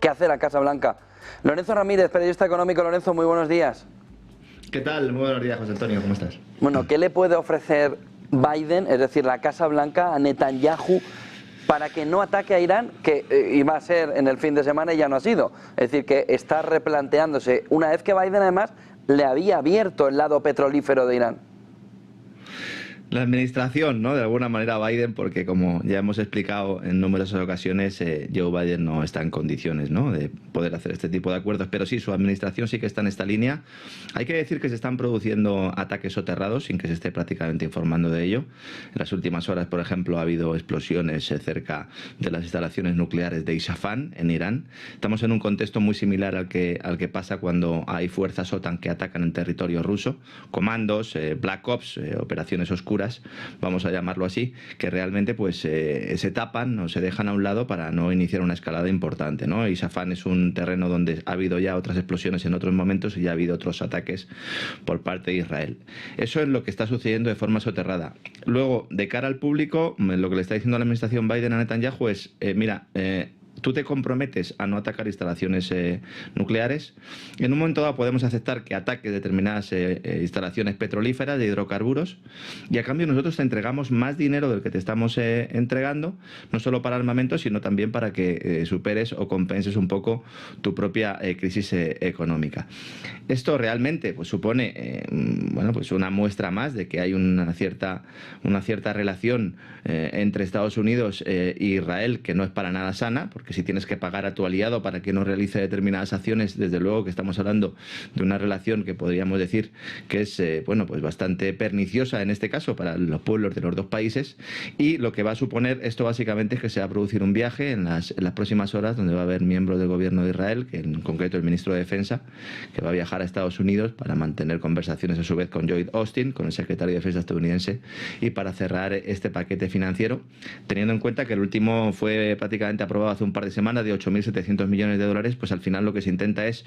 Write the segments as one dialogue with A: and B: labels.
A: ¿Qué hace la Casa Blanca? Lorenzo Ramírez, periodista económico. Lorenzo, muy buenos días.
B: ¿Qué tal? Muy buenos días, José Antonio, ¿cómo estás?
A: Bueno, ¿qué le puede ofrecer Biden, es decir, la Casa Blanca, a Netanyahu para que no ataque a Irán, que iba a ser en el fin de semana y ya no ha sido? Es decir, que está replanteándose, una vez que Biden además le había abierto el lado petrolífero de Irán.
B: La administración, ¿no? De alguna manera Biden, porque como ya hemos explicado en numerosas ocasiones, Joe Biden no está en condiciones, ¿no?, de poder hacer este tipo de acuerdos, pero sí, su administración sí que está en esta línea. Hay que decir que se están produciendo ataques soterrados sin que se esté prácticamente informando de ello. En las últimas horas, por ejemplo, ha habido explosiones cerca de las instalaciones nucleares de Isfahan, en Irán. Estamos en un contexto muy similar al que pasa cuando hay fuerzas OTAN que atacan en territorio ruso, comandos, Black Ops, operaciones oscuras, vamos a llamarlo así, que realmente pues se tapan o se dejan a un lado para no iniciar una escalada importante, ¿no? Isfahan es un terreno donde ha habido ya otras explosiones en otros momentos y ya ha habido otros ataques por parte de Israel. Eso es lo que está sucediendo de forma soterrada. Luego, de cara al público, lo que le está diciendo la administración Biden a Netanyahu es, mira, tú te comprometes a no atacar instalaciones nucleares. En un momento dado podemos aceptar que ataques determinadas instalaciones petrolíferas de hidrocarburos, y a cambio nosotros te entregamos más dinero del que te estamos entregando, no solo para armamento, sino también para que superes o compenses un poco tu propia crisis económica. Esto realmente pues supone bueno, pues una muestra más de que hay una cierta relación entre Estados Unidos e Israel, que no es para nada sana, porque si tienes que pagar a tu aliado para que no realice determinadas acciones, desde luego que estamos hablando de una relación que podríamos decir que es bueno, pues bastante perniciosa en este caso para los pueblos de los dos países. Y lo que va a suponer esto básicamente es que se va a producir un viaje en las próximas horas, donde va a haber miembros del gobierno de Israel, que en concreto el ministro de Defensa, que va a viajar a Estados Unidos para mantener conversaciones a su vez con Lloyd Austin, con el secretario de Defensa estadounidense, y para cerrar este paquete financiero, teniendo en cuenta que el último fue prácticamente aprobado hace un par de semanas, de 8.700 millones de dólares, pues al final lo que se intenta es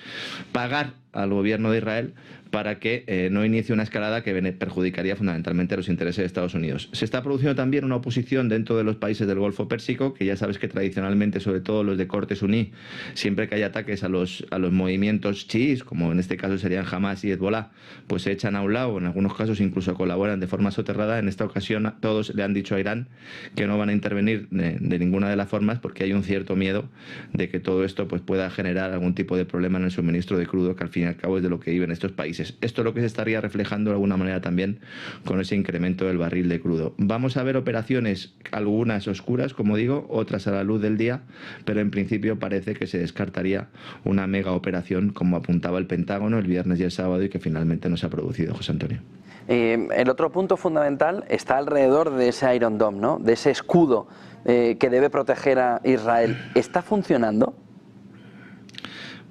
B: pagar al gobierno de Israel para que no inicie una escalada que perjudicaría fundamentalmente a los intereses de Estados Unidos. Se está produciendo también una oposición dentro de los países del Golfo Pérsico, que ya sabes que tradicionalmente, sobre todo los de corte suní, siempre que hay ataques a los movimientos chiíes, como en este caso serían Hamas y Hezbollah, pues se echan a un lado, en algunos casos incluso colaboran de forma soterrada. En esta ocasión todos le han dicho a Irán que no van a intervenir de ninguna de las formas, porque hay un cierto miedo de que todo esto pues pueda generar algún tipo de problema en el suministro de crudo, que al fin y al cabo es de lo que viven estos países. Esto es lo que se estaría reflejando de alguna manera también con ese incremento del barril de crudo. Vamos a ver operaciones, algunas oscuras, como digo, otras a la luz del día, pero en principio parece que se descartaría una mega operación, como apuntaba el Pentágono el viernes y el sábado, y que finalmente no se ha producido, José Antonio.
A: El otro punto fundamental está alrededor de ese Iron Dome, ¿no?, de ese escudo que debe proteger a Israel. ¿Está funcionando?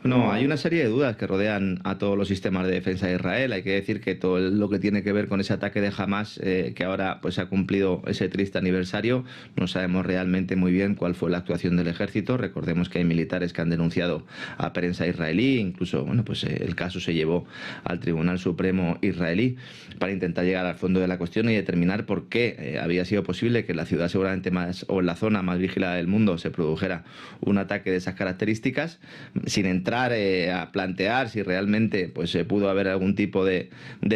B: No, hay una serie de dudas que rodean a todos los sistemas de defensa de Israel. Hay que decir que todo lo que tiene que ver con ese ataque de Hamas, que ahora pues ha cumplido ese triste aniversario, no sabemos realmente muy bien cuál fue la actuación del ejército. Recordemos que hay militares que han denunciado a prensa israelí, incluso bueno, pues el caso se llevó al Tribunal Supremo israelí para intentar llegar al fondo de la cuestión y determinar por qué había sido posible que en la ciudad seguramente más, o en la zona más vigilada del mundo, se produjera un ataque de esas características, sin entrar a plantear si realmente pues pudo haber algún tipo de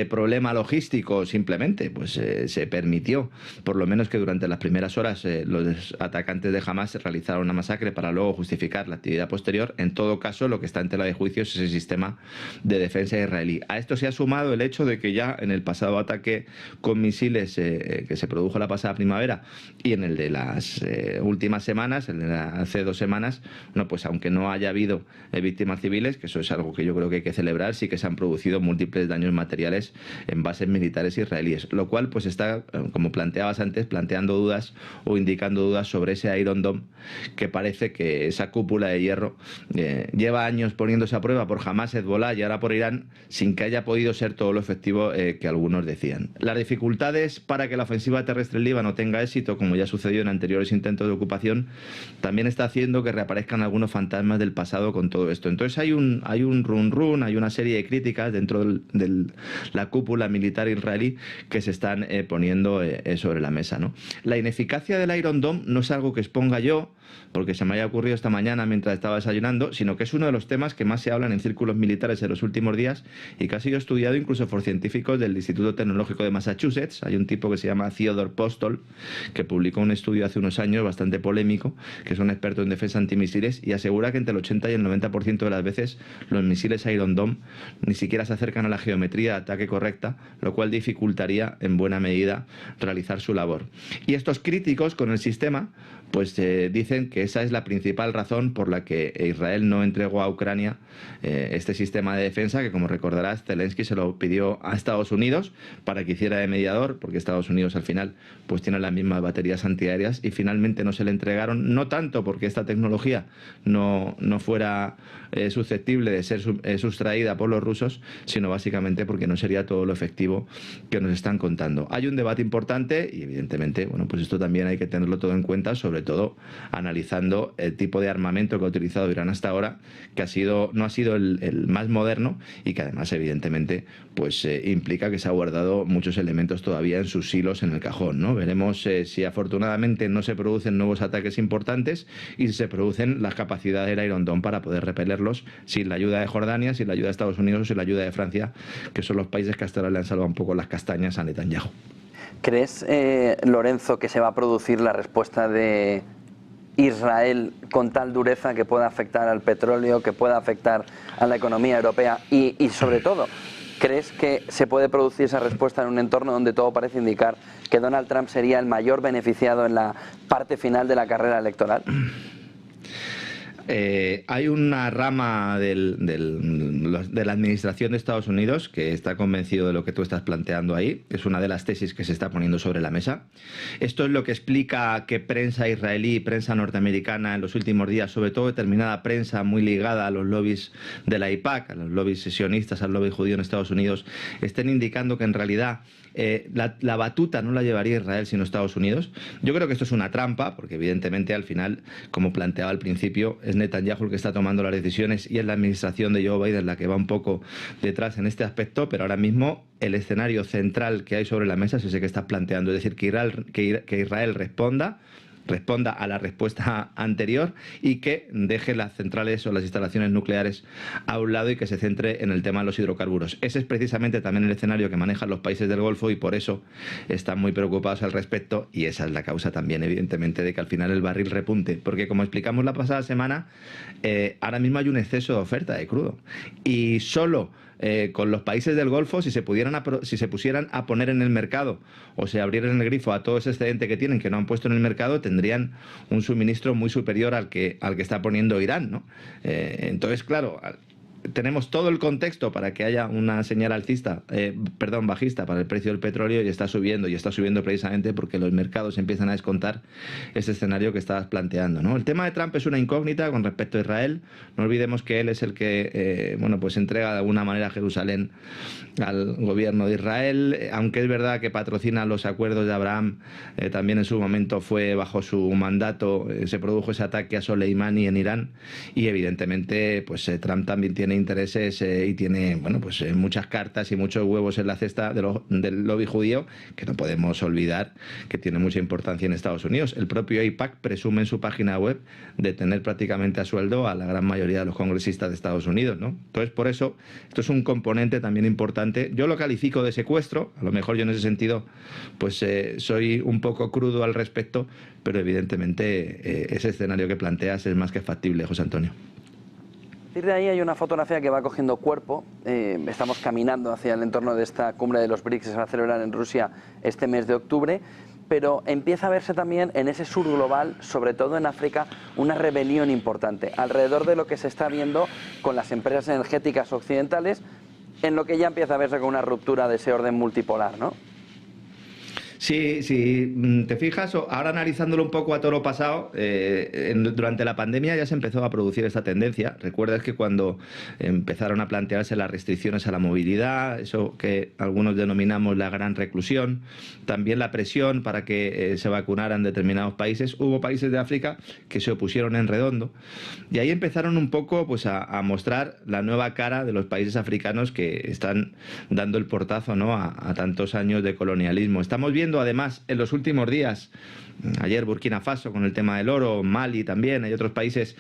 B: problema logístico. Simplemente pues se permitió, por lo menos que durante las primeras horas los atacantes de Hamas realizaron una masacre para luego justificar la actividad posterior. En todo caso, lo que está en tela de juicio es ese sistema de defensa israelí. A esto se ha sumado el hecho de que ya en el pasado ataque con misiles que se produjo la pasada primavera, y en el de las últimas semanas, el de hace 2 semanas, no, pues aunque no haya habido víctimas civiles, que eso es algo que yo creo que hay que celebrar, sí que se han producido múltiples daños materiales en bases militares israelíes, lo cual pues está, como planteabas antes, planteando dudas o indicando dudas sobre ese Iron Dome, que parece que esa cúpula de hierro lleva años poniéndose a prueba por Hamas, Hezbollah y ahora por Irán, sin que haya podido ser todo lo efectivo que algunos decían. Las dificultades para que la ofensiva terrestre en Líbano tenga éxito, como ya sucedió en anteriores intentos de ocupación, también está haciendo que reaparezcan algunos fantasmas del pasado con todo esto. esto. Entonces hay un run, hay una serie de críticas dentro de la cúpula militar israelí que se están poniendo sobre la mesa, ¿no? La ineficacia del Iron Dome no es algo que exponga yo, porque se me haya ocurrido esta mañana mientras estaba desayunando, sino que es uno de los temas que más se hablan en círculos militares en los últimos días y que ha sido estudiado incluso por científicos del Instituto Tecnológico de Massachusetts. Hay un tipo que se llama Theodore Postol, que publicó un estudio hace unos años bastante polémico, que es un experto en defensa antimisiles, y asegura que entre el 80 y el 90% de las veces los misiles Iron Dome ni siquiera se acercan a la geometría de ataque correcta, lo cual dificultaría en buena medida realizar su labor. Y estos críticos con el sistema pues dicen que esa es la principal razón por la que Israel no entregó a Ucrania este sistema de defensa, que como recordarás Zelensky se lo pidió a Estados Unidos para que hiciera de mediador, porque Estados Unidos al final pues tiene las mismas baterías antiaéreas, y finalmente no se le entregaron, no tanto porque esta tecnología no fuera susceptible de ser sustraída por los rusos, sino básicamente porque no sería todo lo efectivo que nos están contando. Hay un debate importante y evidentemente, bueno, pues esto también hay que tenerlo todo en cuenta, sobre todo analizando el tipo de armamento que ha utilizado Irán hasta ahora, que no ha sido el más moderno y que además evidentemente pues implica que se ha guardado muchos elementos todavía en sus silos en el cajón, ¿no? Veremos si afortunadamente no se producen nuevos ataques importantes y si se producen las capacidades del Iron Dome para poder repelerlos sin la ayuda de Jordania, sin la ayuda de Estados Unidos o sin la ayuda de Francia, que son los países que hasta ahora le han salvado un poco las castañas a Netanyahu.
A: ¿Crees, Lorenzo, que se va a producir la respuesta de Israel con tal dureza que pueda afectar al petróleo, que pueda afectar a la economía europea y sobre todo, ¿crees que se puede producir esa respuesta en un entorno donde todo parece indicar que Donald Trump sería el mayor beneficiado en la parte final de la carrera electoral?
B: Hay una rama de la administración de Estados Unidos que está convencido de lo que tú estás planteando ahí. Es una de las tesis que se está poniendo sobre la mesa. Esto es lo que explica que prensa israelí y prensa norteamericana en los últimos días, sobre todo determinada prensa muy ligada a los lobbies de la AIPAC, a los lobbies sionistas, al lobby judío en Estados Unidos, estén indicando que en realidad la batuta no la llevaría Israel sino Estados Unidos. Yo creo que esto es una trampa, porque evidentemente al final, como planteaba al principio, es Netanyahu el que está tomando las decisiones y es la administración de Joe Biden la que va un poco detrás en este aspecto, pero ahora mismo el escenario central que hay sobre la mesa es ese que estás planteando, es decir, que Israel responda a la respuesta anterior y que deje las centrales o las instalaciones nucleares a un lado y que se centre en el tema de los hidrocarburos. Ese es precisamente también el escenario que manejan los países del Golfo y por eso están muy preocupados al respecto, y esa es la causa también evidentemente de que al final el barril repunte, porque como explicamos la pasada semana, ahora mismo hay un exceso de oferta de crudo y solo con los países del Golfo, si se pusieran a poner en el mercado o se abrieran el grifo a todo ese excedente que tienen que no han puesto en el mercado, tendrían un suministro muy superior al que está poniendo Irán, ¿no? Entonces, claro, tenemos todo el contexto para que haya una señal bajista para el precio del petróleo, y está subiendo precisamente porque los mercados empiezan a descontar ese escenario que estabas planteando, ¿no? El tema de Trump es una incógnita con respecto a Israel. No olvidemos que él es el que pues entrega de alguna manera Jerusalén al gobierno de Israel, aunque es verdad que patrocina los acuerdos de Abraham. También en su momento fue bajo su mandato, se produjo ese ataque a Soleimani en Irán, y evidentemente pues Trump también tiene intereses y tiene muchas cartas y muchos huevos en la cesta del lobby judío, que no podemos olvidar que tiene mucha importancia en Estados Unidos. El propio AIPAC presume en su página web de tener prácticamente a sueldo a la gran mayoría de los congresistas de Estados Unidos, ¿no? Entonces, por eso, esto es un componente también importante. Yo lo califico de secuestro, a lo mejor yo en ese sentido pues soy un poco crudo al respecto, pero evidentemente ese escenario que planteas es más que factible, José Antonio.
A: A partir de ahí hay una fotografía que va cogiendo cuerpo. Estamos caminando hacia el entorno de esta cumbre de los BRICS que se va a celebrar en Rusia este mes de octubre, pero empieza a verse también en ese sur global, sobre todo en África, una rebelión importante alrededor de lo que se está viendo con las empresas energéticas occidentales, en lo que ya empieza a verse con una ruptura de ese orden multipolar, ¿no?
B: Sí, sí, te fijas, ahora analizándolo un poco a todo lo pasado, durante la pandemia ya se empezó a producir esta tendencia. Recuerdas que cuando empezaron a plantearse las restricciones a la movilidad, eso que algunos denominamos la gran reclusión, también la presión para que se vacunaran determinados países, hubo países de África que se opusieron en redondo y ahí empezaron un poco pues a mostrar la nueva cara de los países africanos que están dando el portazo, ¿no?, a tantos años de colonialismo. Estamos viendo además en los últimos días, ayer Burkina Faso con el tema del oro, Mali también, hay otros países,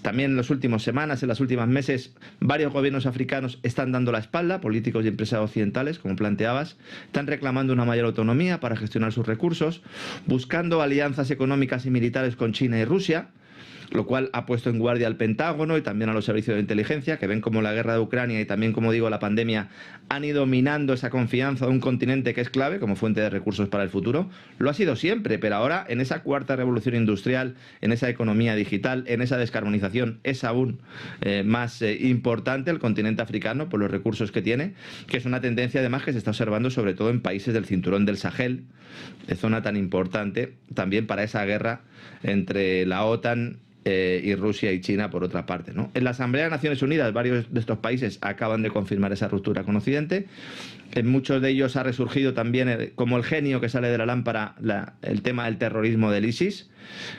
B: también en las últimas semanas, en los últimos meses, varios gobiernos africanos están dando la espalda, políticos y empresas occidentales, como planteabas, están reclamando una mayor autonomía para gestionar sus recursos, buscando alianzas económicas y militares con China y Rusia, lo cual ha puesto en guardia al Pentágono y también a los servicios de inteligencia, que ven como la guerra de Ucrania y también, como digo, la pandemia han ido minando esa confianza de un continente que es clave como fuente de recursos para el futuro. Lo ha sido siempre, pero ahora en esa cuarta revolución industrial, en esa economía digital, en esa descarbonización, es aún más importante el continente africano por los recursos que tiene, que es una tendencia además que se está observando sobre todo en países del cinturón del Sahel, zona tan importante también para esa guerra entre la OTAN y Rusia y China por otra parte, ¿no? En la Asamblea de Naciones Unidas varios de estos países acaban de confirmar esa ruptura con Occidente. En muchos de ellos ha resurgido también como el genio que sale de la lámpara el tema del terrorismo del ISIS,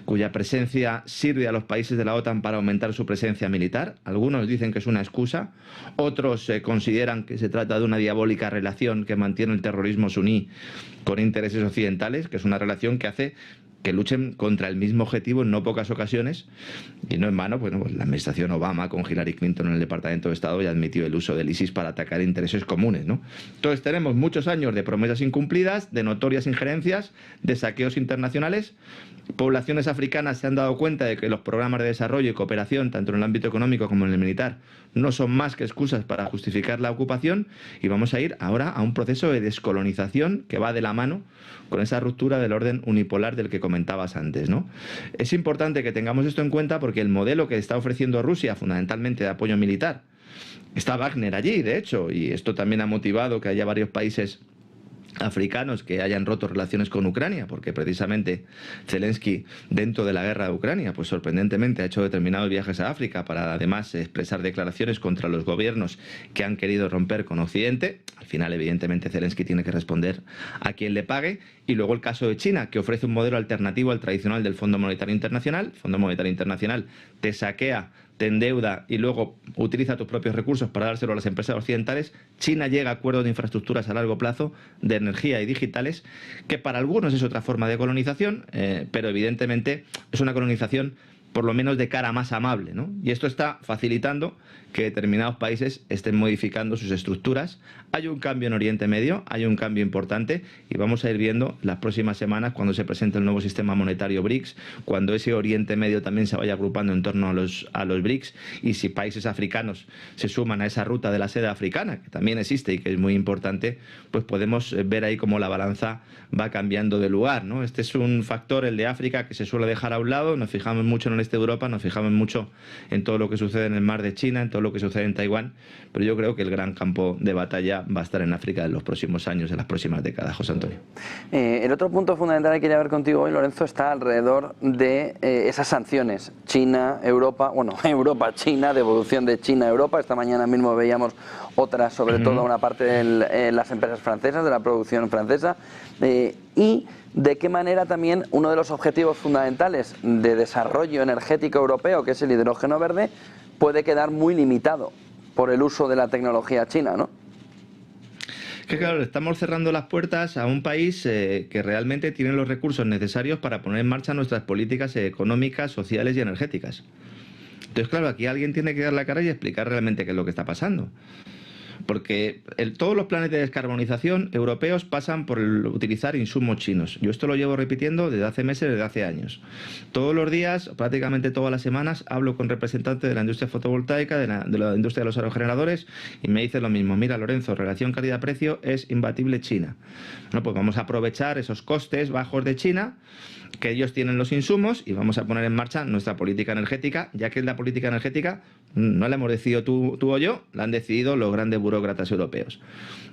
B: cuya presencia sirve a los países de la OTAN para aumentar su presencia militar. Algunos dicen que es una excusa, otros consideran que se trata de una diabólica relación que mantiene el terrorismo suní con intereses occidentales, que es una relación que hace que luchen contra el mismo objetivo en no pocas ocasiones, y no en vano, pues la administración Obama con Hillary Clinton en el Departamento de Estado ya admitió el uso del ISIS para atacar intereses comunes, ¿no? Entonces tenemos muchos años de promesas incumplidas, de notorias injerencias, de saqueos internacionales. Poblaciones africanas se han dado cuenta de que los programas de desarrollo y cooperación, tanto en el ámbito económico como en el militar, no son más que excusas para justificar la ocupación, y vamos a ir ahora a un proceso de descolonización que va de la mano con esa ruptura del orden unipolar del que comentabas antes, ¿no? Es importante que tengamos esto en cuenta porque el modelo que está ofreciendo Rusia, fundamentalmente de apoyo militar, está Wagner allí, de hecho, y esto también ha motivado que haya varios países africanos que hayan roto relaciones con Ucrania, porque precisamente Zelensky, dentro de la guerra de Ucrania, pues sorprendentemente ha hecho determinados viajes a África para además expresar declaraciones contra los gobiernos que han querido romper con Occidente. Al final, evidentemente, Zelensky tiene que responder a quien le pague. Y luego el caso de China, que ofrece un modelo alternativo al tradicional del Fondo Monetario Internacional. El Fondo Monetario Internacional te saquea, te endeuda y luego utiliza tus propios recursos para dárselo a las empresas occidentales. China llega a acuerdos de infraestructuras a largo plazo, de energía y digitales, que para algunos es otra forma de colonización, pero evidentemente es una colonización por lo menos de cara más amable, ¿no? Y esto está facilitando que determinados países estén modificando sus estructuras. Hay un cambio en Oriente Medio, hay un cambio importante y vamos a ir viendo las próximas semanas cuando se presente el nuevo sistema monetario BRICS, cuando ese Oriente Medio también se vaya agrupando en torno a los BRICS, y si países africanos se suman a esa ruta de la seda africana, que también existe y que es muy importante, pues podemos ver ahí cómo la balanza va cambiando de lugar, ¿no? Este es un factor, el de África, que se suele dejar a un lado. Nos fijamos mucho en el este de Europa, nos fijamos mucho en todo lo que sucede en el mar de China, en todo lo que sucede en Taiwán, pero yo creo que el gran campo de batalla va a estar en África en los próximos años, en las próximas décadas, José Antonio.
A: El otro punto fundamental que quería ver contigo hoy, Lorenzo, está alrededor de esas sanciones. China, Europa, bueno, Europa, China, devolución de China a Europa. Esta mañana mismo veíamos otras, sobre todo una parte de las empresas francesas, de la producción francesa, y de qué manera también uno de los objetivos fundamentales de desarrollo energético europeo, que es el hidrógeno verde, puede quedar muy limitado por el uso de la tecnología china, ¿no?
B: Que claro, estamos cerrando las puertas a un país que realmente tiene los recursos necesarios para poner en marcha nuestras políticas económicas, sociales y energéticas. Entonces, claro, aquí alguien tiene que dar la cara y explicar realmente qué es lo que está pasando. Porque todos los planes de descarbonización europeos pasan por utilizar insumos chinos. Yo esto lo llevo repitiendo desde hace meses, desde hace años. Todos los días, prácticamente todas las semanas, hablo con representantes de la industria fotovoltaica, de la industria de los aerogeneradores, y me dicen lo mismo. Mira, Lorenzo, relación calidad-precio es imbatible China. Bueno, pues vamos a aprovechar esos costes bajos de China que ellos tienen los insumos y vamos a poner en marcha nuestra política energética, ya que la política energética no la hemos decidido tú o yo, la han decidido los grandes burócratas europeos.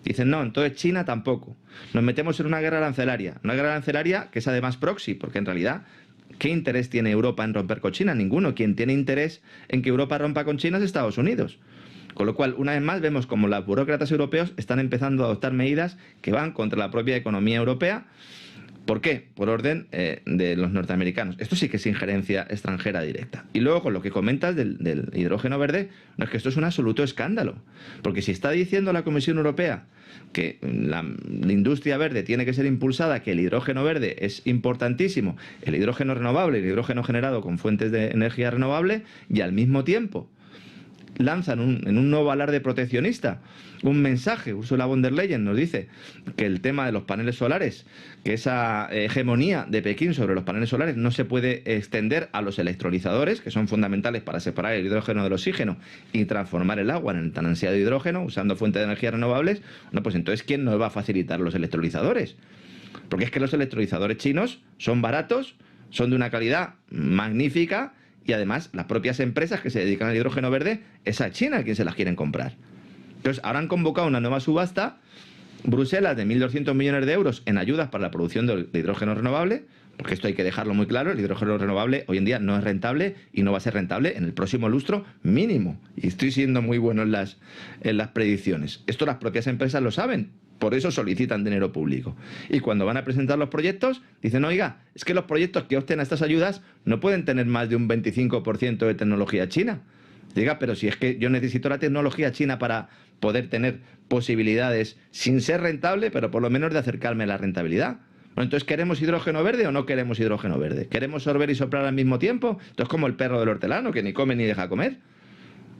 B: Dicen, no, entonces China tampoco. Nos metemos en una guerra arancelaria que es además proxy, porque en realidad, ¿qué interés tiene Europa en romper con China? Ninguno. Quien tiene interés en que Europa rompa con China es Estados Unidos. Con lo cual, una vez más, vemos como los burócratas europeos están empezando a adoptar medidas que van contra la propia economía europea. ¿Por qué? Por orden de los norteamericanos. Esto sí que es injerencia extranjera directa. Y luego, con lo que comentas del hidrógeno verde, no es que esto es un absoluto escándalo. Porque si está diciendo la Comisión Europea que la industria verde tiene que ser impulsada, que el hidrógeno verde es importantísimo, el hidrógeno renovable, el hidrógeno generado con fuentes de energía renovable, y al mismo tiempo lanzan en un nuevo alarde proteccionista un mensaje. Ursula von der Leyen nos dice que el tema de los paneles solares, que esa hegemonía de Pekín sobre los paneles solares no se puede extender a los electrolizadores, que son fundamentales para separar el hidrógeno del oxígeno y transformar el agua en el tan ansiado hidrógeno usando fuentes de energía renovables. Bueno, pues entonces, ¿quién nos va a facilitar los electrolizadores? Porque es que los electrolizadores chinos son baratos, son de una calidad magnífica, y además las propias empresas que se dedican al hidrógeno verde, es a China quien se las quieren comprar. Entonces ahora han convocado una nueva subasta, Bruselas, de 1.200 millones de euros en ayudas para la producción de hidrógeno renovable, porque esto hay que dejarlo muy claro, el hidrógeno renovable hoy en día no es rentable y no va a ser rentable en el próximo lustro mínimo. Y estoy siendo muy bueno en las predicciones. Esto las propias empresas lo saben. Por eso solicitan dinero público. Y cuando van a presentar los proyectos, dicen, oiga, es que los proyectos que opten a estas ayudas no pueden tener más de un 25% de tecnología china. Diga, pero si es que yo necesito la tecnología china para poder tener posibilidades sin ser rentable, pero por lo menos de acercarme a la rentabilidad. Bueno, entonces, ¿queremos hidrógeno verde o no queremos hidrógeno verde? ¿Queremos sorber y soplar al mismo tiempo? Entonces, como el perro del hortelano, que ni come ni deja comer.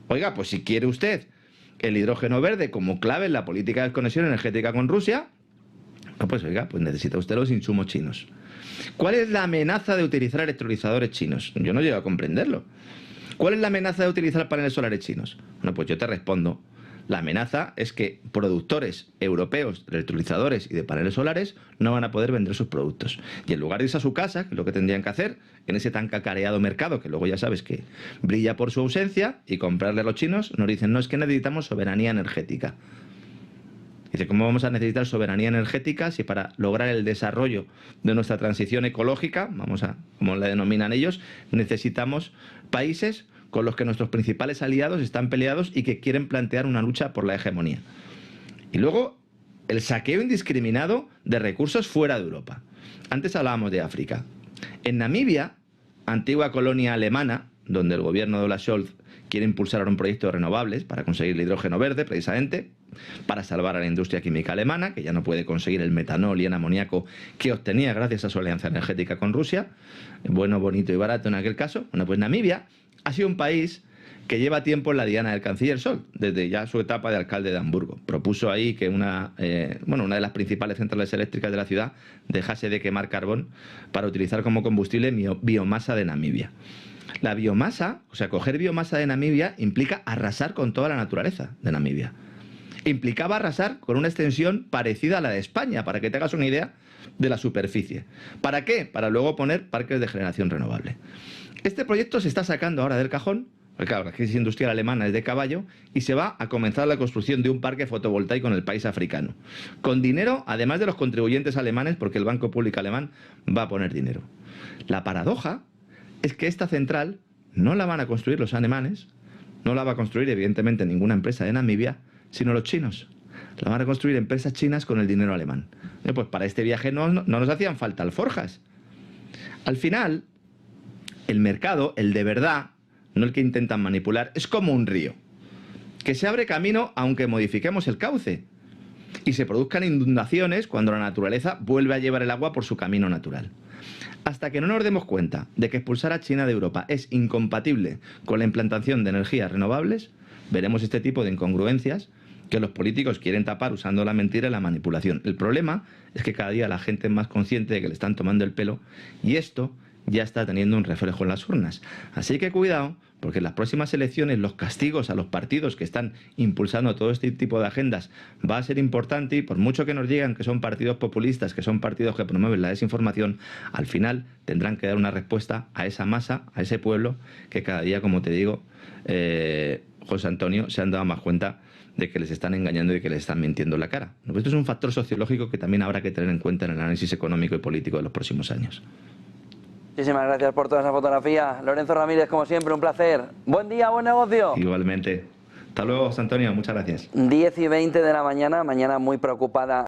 B: Oiga, pues si quiere usted el hidrógeno verde como clave en la política de desconexión energética con Rusia, pues oiga, pues necesita usted los insumos chinos. ¿Cuál es la amenaza de utilizar electrolizadores chinos? Yo no llego a comprenderlo. ¿Cuál es la amenaza de utilizar paneles solares chinos? Bueno, pues yo te respondo. La amenaza es que productores europeos de electrolizadores y de paneles solares no van a poder vender sus productos. Y en lugar de irse a su casa, que es lo que tendrían que hacer, en ese tan cacareado mercado, que luego ya sabes que brilla por su ausencia, y comprarle a los chinos, nos dicen, no, es que necesitamos soberanía energética. Dice, ¿cómo vamos a necesitar soberanía energética si para lograr el desarrollo de nuestra transición ecológica, como la denominan ellos, necesitamos países con los que nuestros principales aliados están peleados y que quieren plantear una lucha por la hegemonía? Y luego, el saqueo indiscriminado de recursos fuera de Europa. Antes hablábamos de África. En Namibia, antigua colonia alemana, donde el gobierno de Olaf Scholz quiere impulsar ahora un proyecto de renovables para conseguir el hidrógeno verde, precisamente, para salvar a la industria química alemana, que ya no puede conseguir el metanol y el amoníaco que obtenía gracias a su alianza energética con Rusia, bueno, bonito y barato en aquel caso. Bueno, pues Namibia ha sido un país que lleva tiempo en la diana del canciller Scholz, desde ya su etapa de alcalde de Hamburgo. Propuso ahí que una de las principales centrales eléctricas de la ciudad dejase de quemar carbón para utilizar como combustible biomasa de Namibia. La biomasa, o sea, coger biomasa de Namibia implica arrasar con toda la naturaleza de Namibia. Implicaba arrasar con una extensión parecida a la de España, para que te hagas una idea de la superficie. ¿Para qué? Para luego poner parques de generación renovable. Este proyecto se está sacando ahora del cajón, porque claro, la crisis industrial alemana es de caballo, y se va a comenzar la construcción de un parque fotovoltaico en el país africano. Con dinero, además de los contribuyentes alemanes, porque el Banco Público Alemán va a poner dinero. La paradoja es que esta central no la van a construir los alemanes, no la va a construir evidentemente ninguna empresa de Namibia, sino los chinos. La van a construir empresas chinas con el dinero alemán. Pues para este viaje no nos hacían falta alforjas. Al final, el mercado, el de verdad, no el que intentan manipular, es como un río, que se abre camino aunque modifiquemos el cauce y se produzcan inundaciones cuando la naturaleza vuelve a llevar el agua por su camino natural. Hasta que no nos demos cuenta de que expulsar a China de Europa es incompatible con la implantación de energías renovables, veremos este tipo de incongruencias que los políticos quieren tapar usando la mentira y la manipulación. El problema es que cada día la gente es más consciente de que le están tomando el pelo, y esto ya está teniendo un reflejo en las urnas. Así que cuidado, porque en las próximas elecciones los castigos a los partidos que están impulsando todo este tipo de agendas va a ser importante, y por mucho que nos digan que son partidos populistas, que son partidos que promueven la desinformación, al final tendrán que dar una respuesta a esa masa, a ese pueblo que cada día, como te digo, José Antonio, se han dado más cuenta de que les están engañando y que les están mintiendo en la cara. Esto es un factor sociológico que también habrá que tener en cuenta en el análisis económico y político de los próximos años.
A: Muchísimas gracias por toda esa fotografía. Lorenzo Ramírez, como siempre, un placer. Buen día, buen negocio.
B: Igualmente. Hasta luego, José Antonio. Muchas gracias.
A: 10:20 de la mañana, mañana muy preocupada.